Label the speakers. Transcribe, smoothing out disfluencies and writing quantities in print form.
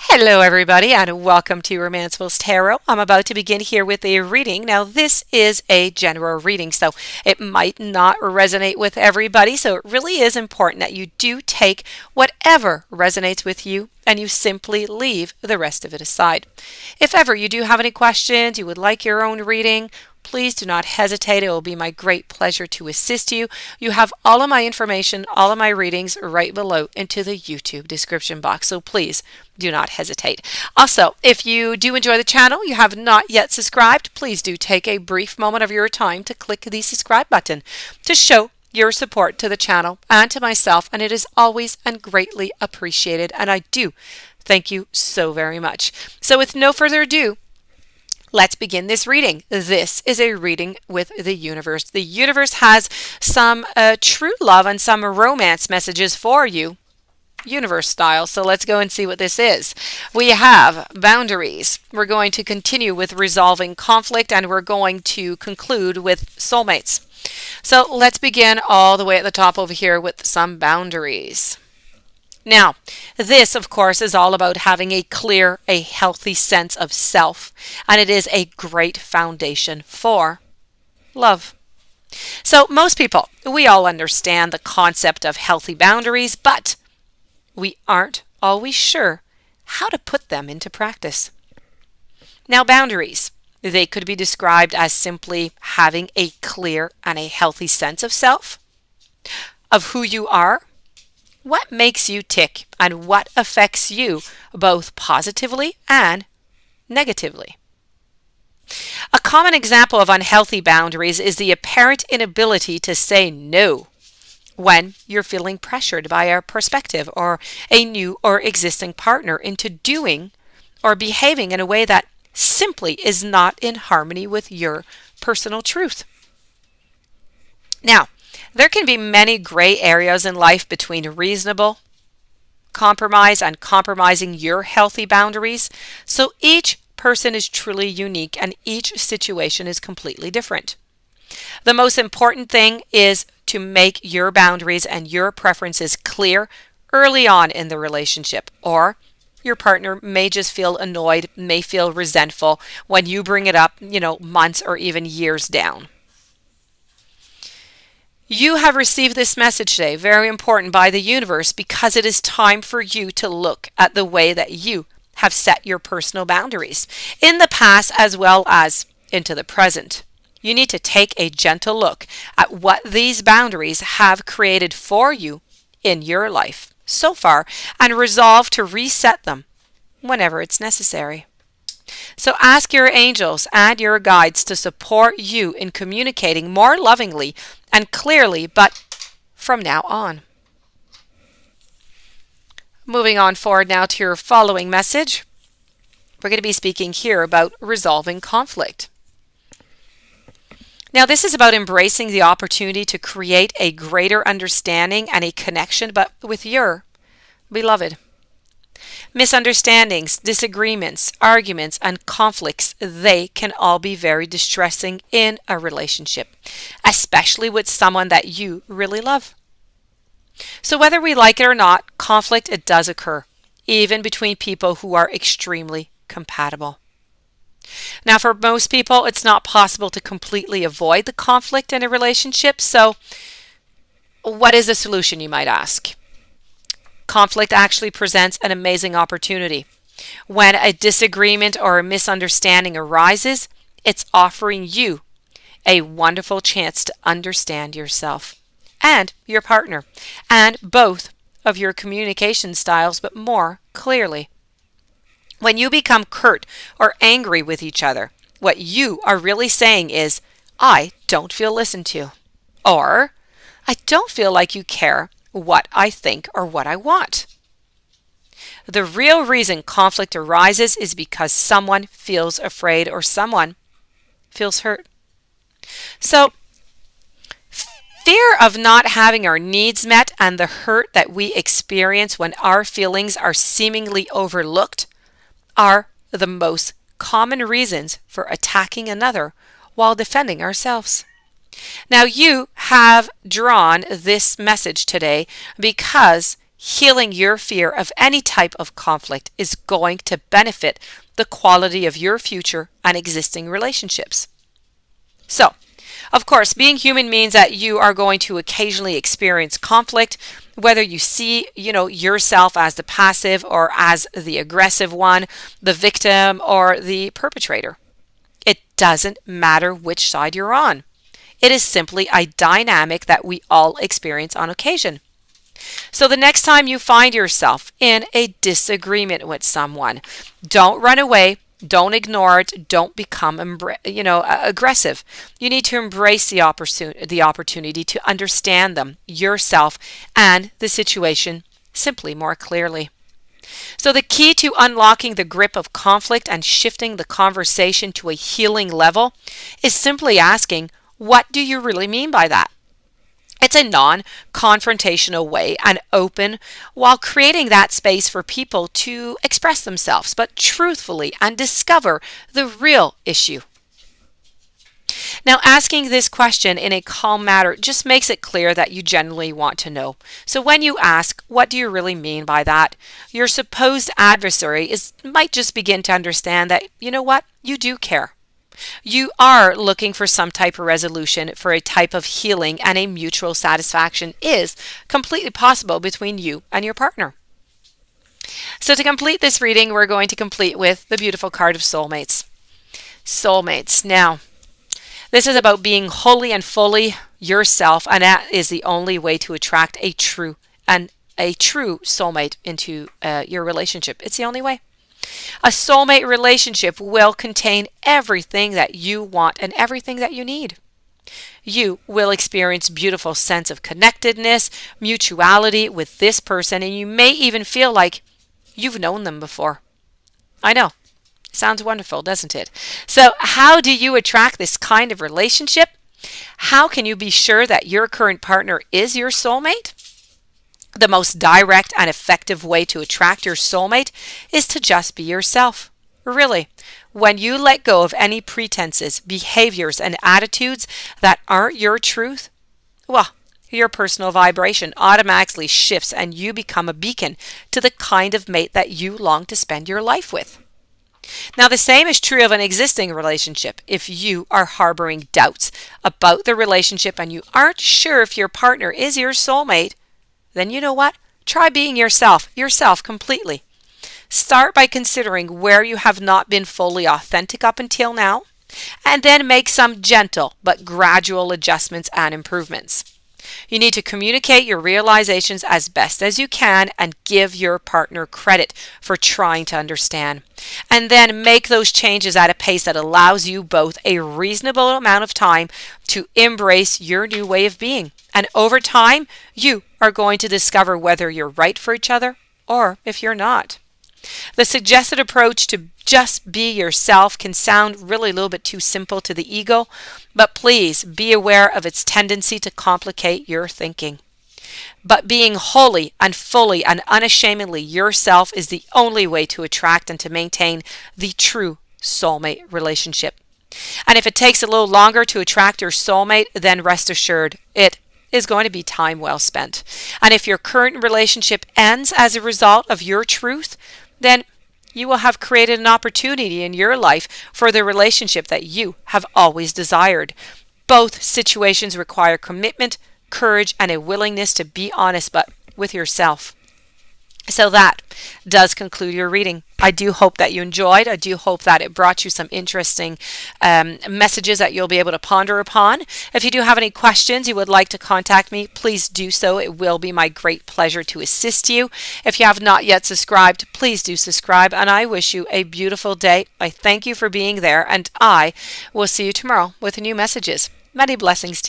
Speaker 1: Hello everybody and welcome to Romanceful's Tarot. I'm about to begin here with a reading. Now this is a general reading, so it might not resonate with everybody, so it really is important that you do take whatever resonates with you and you simply leave the rest of it aside. If ever you do have any questions, you would like your own reading, please do not hesitate. It will be my great pleasure to assist you. You have all of my information, all of my readings right below into the YouTube description box. So please do not hesitate. Also, if you do enjoy the channel, you have not yet subscribed, please do take a brief moment of your time to click the subscribe button to show your support to the channel and to myself, and it is always and greatly appreciated, and I do thank you so very much. So with no further ado, let's begin this reading. This is a reading with the universe. The universe has some true love and some romance messages for you, universe style. So let's go and see what this is. We have boundaries. We're going to continue with resolving conflict, and we're going to conclude with soulmates. So let's begin all the way at the top over here with some boundaries. Now, this, of course, is all about having a clear, a healthy sense of self, and it is a great foundation for love. So most people, we all understand the concept of healthy boundaries, but we aren't always sure how to put them into practice. Now, boundaries, they could be described as simply having a clear and a healthy sense of self, of who you are, what makes you tick, and what affects you both positively and negatively. A common example of unhealthy boundaries is the apparent inability to say no when you're feeling pressured by a prospective or a new or existing partner into doing or behaving in a way that simply is not in harmony with your personal truth. Now, there can be many gray areas in life between reasonable compromise and compromising your healthy boundaries, so each person is truly unique and each situation is completely different. The most important thing is to make your boundaries and your preferences clear early on in the relationship, or your partner may just feel annoyed, may feel resentful when you bring it up, months or even years down. You have received this message today, very important, by the universe, because it is time for you to look at the way that you have set your personal boundaries in the past as well as into the present. You need to take a gentle look at what these boundaries have created for you in your life so far and resolve to reset them whenever it's necessary. So ask your angels and your guides to support you in communicating more lovingly and clearly, but from now on. Moving on forward now to your following message. We're going to be speaking here about resolving conflict. Now, this is about embracing the opportunity to create a greater understanding and a connection, but with your beloved. Misunderstandings, disagreements, arguments, and conflicts, they can all be very distressing in a relationship, especially with someone that you really love. So whether we like it or not, conflict, it does occur, even between people who are extremely compatible. Now, for most people, it's not possible to completely avoid the conflict in a relationship, so what is the solution, you might ask? Conflict actually presents an amazing opportunity. When a disagreement or a misunderstanding arises, it's offering you a wonderful chance to understand yourself and your partner and both of your communication styles, but more clearly. When you become curt or angry with each other, what you are really saying is, I don't feel listened to, or I don't feel like you care what I think or what I want. The real reason conflict arises is because someone feels afraid or someone feels hurt. So, fear of not having our needs met and the hurt that we experience when our feelings are seemingly overlooked are the most common reasons for attacking another while defending ourselves. Now, you have drawn this message today because healing your fear of any type of conflict is going to benefit the quality of your future and existing relationships. So, of course, being human means that you are going to occasionally experience conflict, whether you see, yourself as the passive or as the aggressive one, the victim or the perpetrator. It doesn't matter which side you're on. It is simply a dynamic that we all experience on occasion. So the next time you find yourself in a disagreement with someone, don't run away. Don't ignore it. Don't become, aggressive. You need to embrace the opportunity to understand them, yourself, and the situation simply more clearly. So the key to unlocking the grip of conflict and shifting the conversation to a healing level is simply asking, what do you really mean by that? It's a non-confrontational way and open, while creating that space for people to express themselves, but truthfully, and discover the real issue. Now, asking this question in a calm manner just makes it clear that you genuinely want to know. So when you ask, what do you really mean by that? Your supposed adversary might just begin to understand that, you know what, you do care. You are looking for some type of resolution, for a type of healing, and a mutual satisfaction is completely possible between you and your partner. So to complete this reading, we're going to complete with the beautiful card of Soulmates. Soulmates. Now, this is about being wholly and fully yourself, and that is the only way to attract a true soulmate into your relationship. It's the only way. A soulmate relationship will contain everything that you want and everything that you need. You will experience beautiful sense of connectedness, mutuality with this person, and you may even feel like you've known them before. I know. Sounds wonderful, doesn't it? So how do you attract this kind of relationship? How can you be sure that your current partner is your soulmate? The most direct and effective way to attract your soulmate is to just be yourself. Really, when you let go of any pretenses, behaviors, and attitudes that aren't your truth, well, your personal vibration automatically shifts and you become a beacon to the kind of mate that you long to spend your life with. Now, the same is true of an existing relationship. If you are harboring doubts about the relationship and you aren't sure if your partner is your soulmate, then you know what? Try being yourself completely. Start by considering where you have not been fully authentic up until now, and then make some gentle but gradual adjustments and improvements. You need to communicate your realizations as best as you can and give your partner credit for trying to understand. And then make those changes at a pace that allows you both a reasonable amount of time to embrace your new way of being. And over time, you are going to discover whether you're right for each other or if you're not. The suggested approach to just be yourself can sound really a little bit too simple to the ego, but please be aware of its tendency to complicate your thinking. But being wholly and fully and unashamedly yourself is the only way to attract and to maintain the true soulmate relationship. And if it takes a little longer to attract your soulmate, then rest assured it is going to be time well spent. And if your current relationship ends as a result of your truth, then you will have created an opportunity in your life for the relationship that you have always desired. Both situations require commitment, courage, and a willingness to be honest but with yourself. So that does conclude your reading. I do hope that you enjoyed. I do hope that it brought you some interesting messages that you'll be able to ponder upon. If you do have any questions you would like to contact me, please do so. It will be my great pleasure to assist you. If you have not yet subscribed, please do subscribe, and I wish you a beautiful day. I thank you for being there, and I will see you tomorrow with new messages. Many blessings to you.